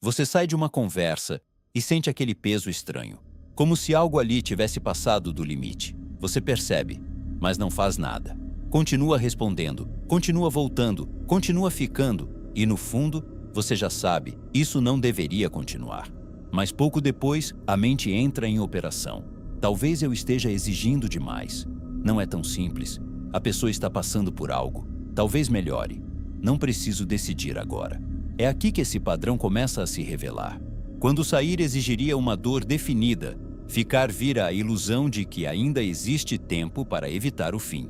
Você sai de uma conversa e sente aquele peso estranho, como se algo ali tivesse passado do limite. Você percebe, mas não faz nada. Continua respondendo, continua voltando, continua ficando, e no fundo, você já sabe, isso não deveria continuar. Mas pouco depois, a mente entra em operação. Talvez eu esteja exigindo demais. Não é tão simples. A pessoa está passando por algo. Talvez melhore. Não preciso decidir agora. É aqui que esse padrão começa a se revelar. Quando sair exigiria uma dor definida, ficar vira a ilusão de que ainda existe tempo para evitar o fim.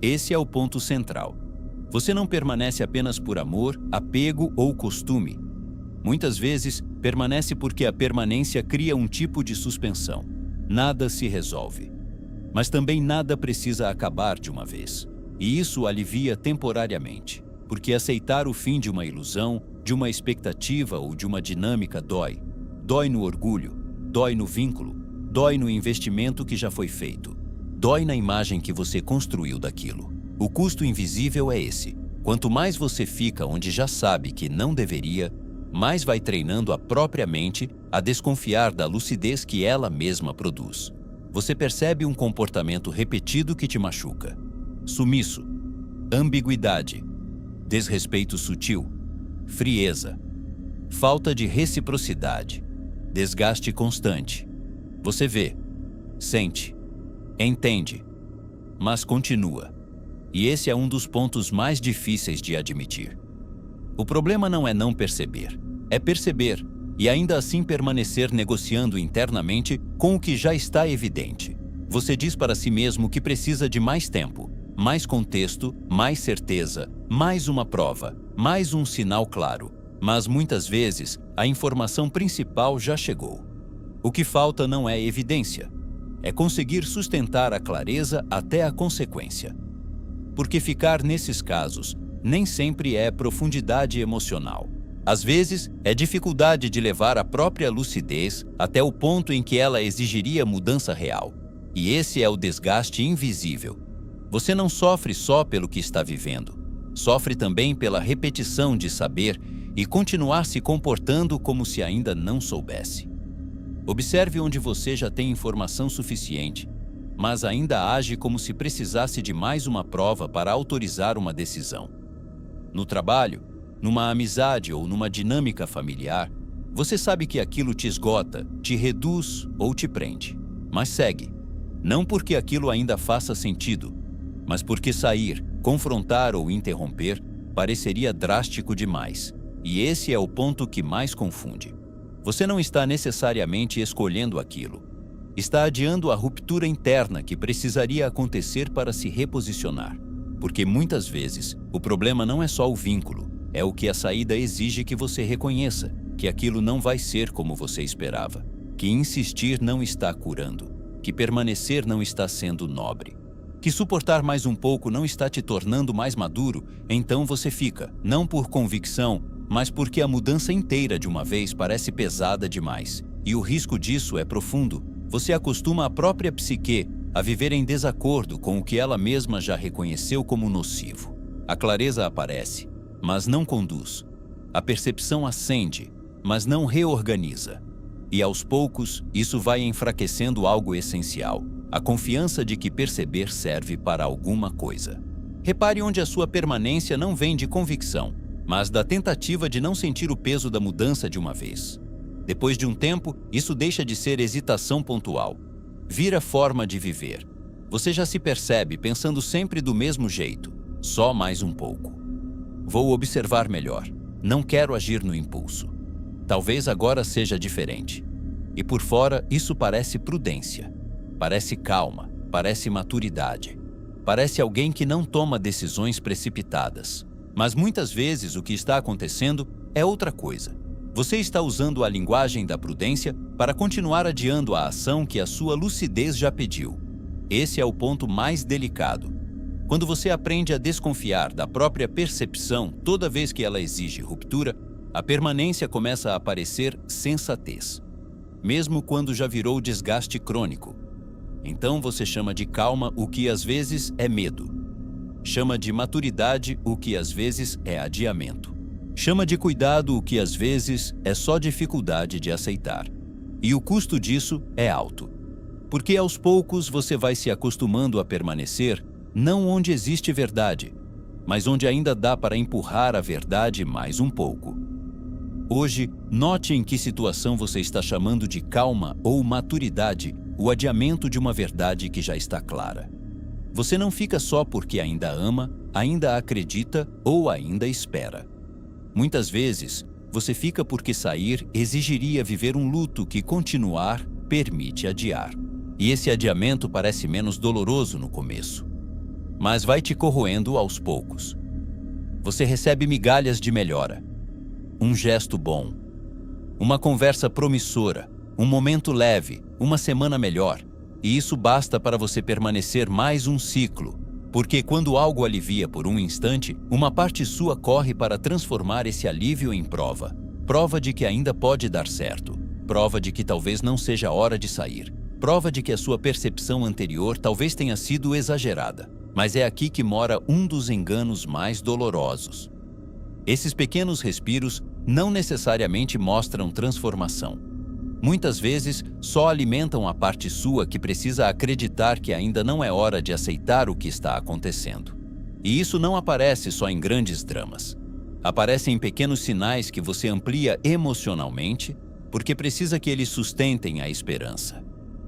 Esse é o ponto central. Você não permanece apenas por amor, apego ou costume. Muitas vezes, permanece porque a permanência cria um tipo de suspensão. Nada se resolve. Mas também nada precisa acabar de uma vez. E isso alivia temporariamente, porque aceitar o fim de uma ilusão, de uma expectativa ou de uma dinâmica dói. Dói no orgulho, dói no vínculo, dói no investimento que já foi feito. Dói na imagem que você construiu daquilo. O custo invisível é esse. Quanto mais você fica onde já sabe que não deveria, mais vai treinando a própria mente a desconfiar da lucidez que ela mesma produz. Você percebe um comportamento repetido que te machuca. Sumiço, ambiguidade, desrespeito sutil, frieza, falta de reciprocidade, desgaste constante. Você vê, sente, entende, mas continua. E esse é um dos pontos mais difíceis de admitir. O problema não é não perceber, é perceber e ainda assim permanecer negociando internamente com o que já está evidente. Você diz para si mesmo que precisa de mais tempo, mais contexto, mais certeza, mais uma prova, mais um sinal claro. Mas muitas vezes a informação principal já chegou. O que falta não é evidência, é conseguir sustentar a clareza até a consequência. Porque ficar nesses casos nem sempre é profundidade emocional. Às vezes, é dificuldade de levar a própria lucidez até o ponto em que ela exigiria mudança real. E esse é o desgaste invisível. Você não sofre só pelo que está vivendo. Sofre também pela repetição de saber e continuar se comportando como se ainda não soubesse. Observe onde você já tem informação suficiente, mas ainda age como se precisasse de mais uma prova para autorizar uma decisão. No trabalho, numa amizade ou numa dinâmica familiar, você sabe que aquilo te esgota, te reduz ou te prende. Mas segue. Não porque aquilo ainda faça sentido, mas porque sair, confrontar ou interromper pareceria drástico demais. E esse é o ponto que mais confunde. Você não está necessariamente escolhendo aquilo. Está adiando a ruptura interna que precisaria acontecer para se reposicionar. Porque muitas vezes o problema não é só o vínculo, é o que a saída exige que você reconheça, que aquilo não vai ser como você esperava, que insistir não está curando, que permanecer não está sendo nobre, que suportar mais um pouco não está te tornando mais maduro, então você fica, não por convicção, mas porque a mudança inteira de uma vez parece pesada demais. E o risco disso é profundo. Você acostuma a própria psique a viver em desacordo com o que ela mesma já reconheceu como nocivo. A clareza aparece, mas não conduz. A percepção acende, mas não reorganiza. E aos poucos, isso vai enfraquecendo algo essencial, a confiança de que perceber serve para alguma coisa. Repare onde a sua permanência não vem de convicção, mas da tentativa de não sentir o peso da mudança de uma vez. Depois de um tempo, isso deixa de ser hesitação pontual. Vira forma de viver. Você já se percebe pensando sempre do mesmo jeito, só mais um pouco. Vou observar melhor. Não quero agir no impulso. Talvez agora seja diferente. E por fora, isso parece prudência. Parece calma, parece maturidade. Parece alguém que não toma decisões precipitadas. Mas muitas vezes o que está acontecendo é outra coisa. Você está usando a linguagem da prudência para continuar adiando a ação que a sua lucidez já pediu. Esse é o ponto mais delicado. Quando você aprende a desconfiar da própria percepção toda vez que ela exige ruptura, a permanência começa a aparecer sensatez, mesmo quando já virou desgaste crônico. Então você chama de calma o que às vezes é medo. Chama de maturidade o que às vezes é adiamento. Chama de cuidado o que às vezes é só dificuldade de aceitar. E o custo disso é alto. Porque aos poucos você vai se acostumando a permanecer não onde existe verdade, mas onde ainda dá para empurrar a verdade mais um pouco. Hoje, note em que situação você está chamando de calma ou maturidade o adiamento de uma verdade que já está clara. Você não fica só porque ainda ama, ainda acredita ou ainda espera. Muitas vezes, você fica porque sair exigiria viver um luto que continuar permite adiar. E esse adiamento parece menos doloroso no começo, mas vai te corroendo aos poucos. Você recebe migalhas de melhora, um gesto bom, uma conversa promissora, um momento leve, uma semana melhor, e isso basta para você permanecer mais um ciclo, porque quando algo alivia por um instante, uma parte sua corre para transformar esse alívio em prova. Prova de que ainda pode dar certo, prova de que talvez não seja hora de sair, prova de que a sua percepção anterior talvez tenha sido exagerada. Mas é aqui que mora um dos enganos mais dolorosos. Esses pequenos respiros não necessariamente mostram transformação. Muitas vezes, só alimentam a parte sua que precisa acreditar que ainda não é hora de aceitar o que está acontecendo. E isso não aparece só em grandes dramas. Aparece em pequenos sinais que você amplia emocionalmente, porque precisa que eles sustentem a esperança.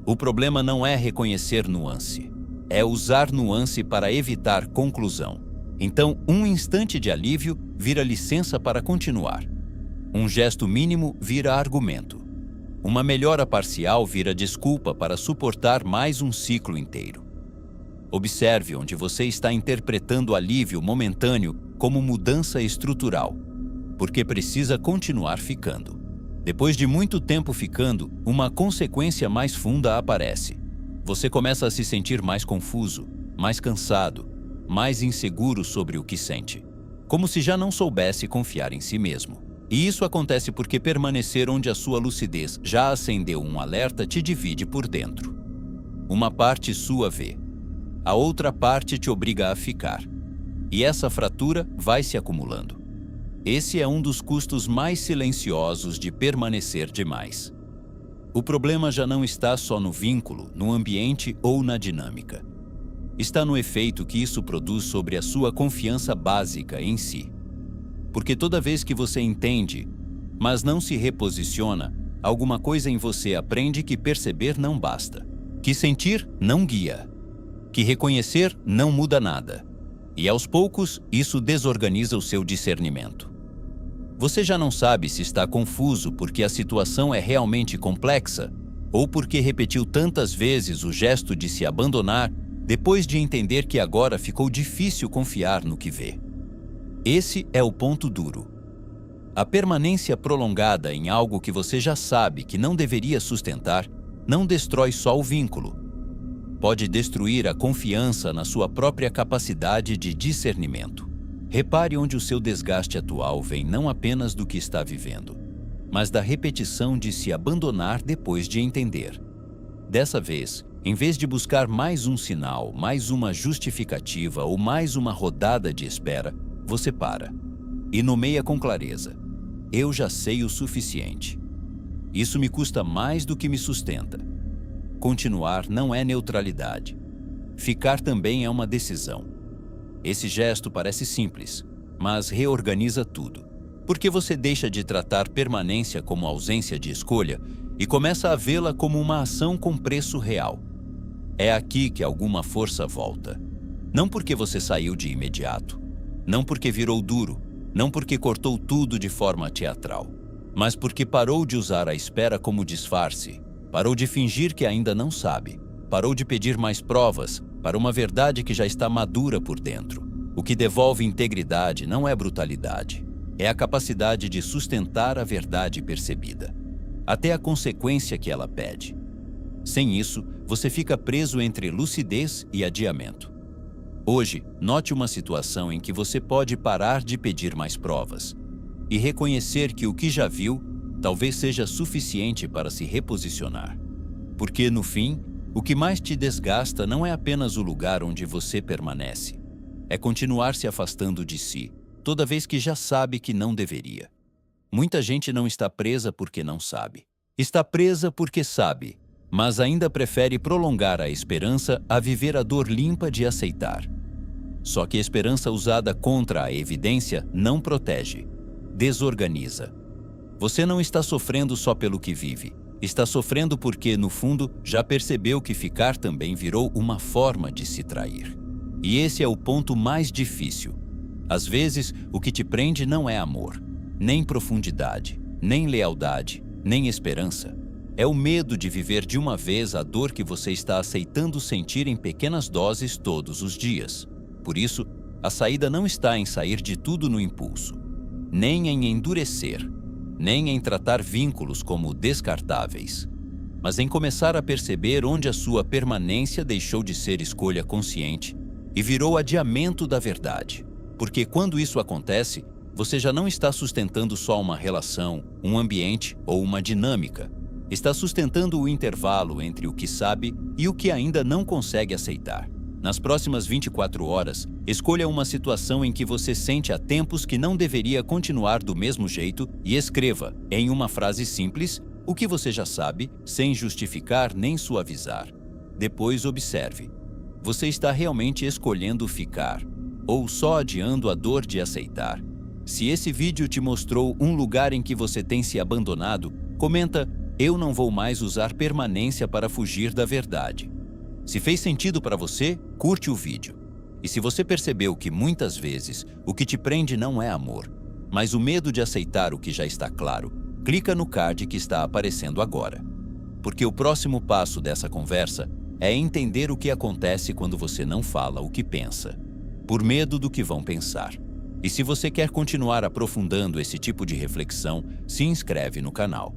O problema não é reconhecer nuance, é usar nuance para evitar conclusão. Então, um instante de alívio vira licença para continuar. Um gesto mínimo vira argumento. Uma melhora parcial vira desculpa para suportar mais um ciclo inteiro. Observe onde você está interpretando o alívio momentâneo como mudança estrutural, porque precisa continuar ficando. Depois de muito tempo ficando, uma consequência mais funda aparece. Você começa a se sentir mais confuso, mais cansado, mais inseguro sobre o que sente, como se já não soubesse confiar em si mesmo. E isso acontece porque permanecer onde a sua lucidez já acendeu um alerta te divide por dentro. Uma parte sua vê, a outra parte te obriga a ficar. E essa fratura vai se acumulando. Esse é um dos custos mais silenciosos de permanecer demais. O problema já não está só no vínculo, no ambiente ou na dinâmica. Está no efeito que isso produz sobre a sua confiança básica em si. Porque toda vez que você entende, mas não se reposiciona, alguma coisa em você aprende que perceber não basta, que sentir não guia, que reconhecer não muda nada. E aos poucos, isso desorganiza o seu discernimento. Você já não sabe se está confuso porque a situação é realmente complexa ou porque repetiu tantas vezes o gesto de se abandonar depois de entender que agora ficou difícil confiar no que vê. Esse é o ponto duro. A permanência prolongada em algo que você já sabe que não deveria sustentar não destrói só o vínculo. Pode destruir a confiança na sua própria capacidade de discernimento. Repare onde o seu desgaste atual vem não apenas do que está vivendo, mas da repetição de se abandonar depois de entender. Dessa vez, em vez de buscar mais um sinal, mais uma justificativa ou mais uma rodada de espera, você para e nomeia com clareza: eu já sei o suficiente. Isso me custa mais do que me sustenta. Continuar não é neutralidade. Ficar também é uma decisão. Esse gesto parece simples, mas reorganiza tudo, porque você deixa de tratar permanência como ausência de escolha e começa a vê-la como uma ação com preço real. É aqui que alguma força volta. Não porque você saiu de imediato, não porque virou duro, não porque cortou tudo de forma teatral, mas porque parou de usar a espera como disfarce, parou de fingir que ainda não sabe, parou de pedir mais provas para uma verdade que já está madura por dentro. O que devolve integridade não é brutalidade, é a capacidade de sustentar a verdade percebida, até a consequência que ela pede. Sem isso, você fica preso entre lucidez e adiamento. Hoje, note uma situação em que você pode parar de pedir mais provas e reconhecer que o que já viu talvez seja suficiente para se reposicionar. Porque, no fim, o que mais te desgasta não é apenas o lugar onde você permanece. É continuar se afastando de si, toda vez que já sabe que não deveria. Muita gente não está presa porque não sabe. Está presa porque sabe, mas ainda prefere prolongar a esperança a viver a dor limpa de aceitar. Só que a esperança usada contra a evidência não protege, desorganiza. Você não está sofrendo só pelo que vive. Está sofrendo porque, no fundo, já percebeu que ficar também virou uma forma de se trair. E esse é o ponto mais difícil. Às vezes, o que te prende não é amor, nem profundidade, nem lealdade, nem esperança. É o medo de viver de uma vez a dor que você está aceitando sentir em pequenas doses todos os dias. Por isso, a saída não está em sair de tudo no impulso, nem em endurecer, nem em tratar vínculos como descartáveis, mas em começar a perceber onde a sua permanência deixou de ser escolha consciente e virou adiamento da verdade. Porque quando isso acontece, você já não está sustentando só uma relação, um ambiente ou uma dinâmica. Está sustentando o intervalo entre o que sabe e o que ainda não consegue aceitar. Nas próximas 24 horas, escolha uma situação em que você sente há tempos que não deveria continuar do mesmo jeito e escreva, em uma frase simples, o que você já sabe, sem justificar nem suavizar. Depois observe. Você está realmente escolhendo ficar, ou só adiando a dor de aceitar? Se esse vídeo te mostrou um lugar em que você tem se abandonado, comenta: "Eu não vou mais usar permanência para fugir da verdade." Se fez sentido para você, curte o vídeo. E se você percebeu que muitas vezes o que te prende não é amor, mas o medo de aceitar o que já está claro, clica no card que está aparecendo agora. Porque o próximo passo dessa conversa é entender o que acontece quando você não fala o que pensa, por medo do que vão pensar. E se você quer continuar aprofundando esse tipo de reflexão, se inscreve no canal.